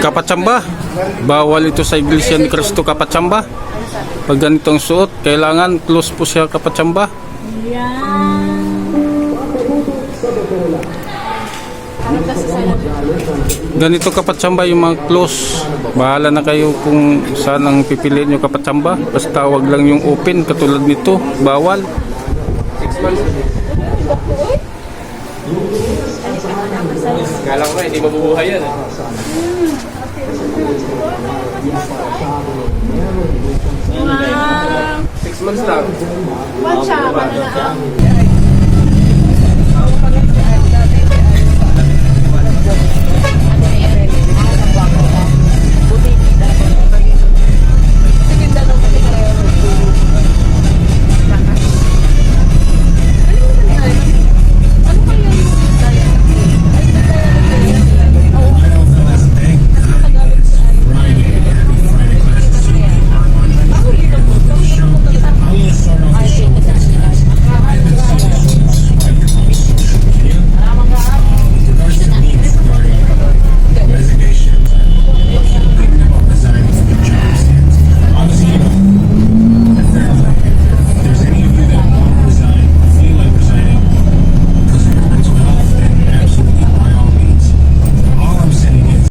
Kapatsamba, bawal ito sa Iglesia ni Cristo Kapatsamba. Pag ganitong suot, kailangan close po siya kapatsamba. Ganito kapatsamba yung mga close. Bahala na kayo kung saan ang pipiliin nyo kapatsamba. Basta wag lang yung open katulad nito, bawal. 6 months. Kala ko hindi mabubuhay yan. 6 months lang. One siya, ano na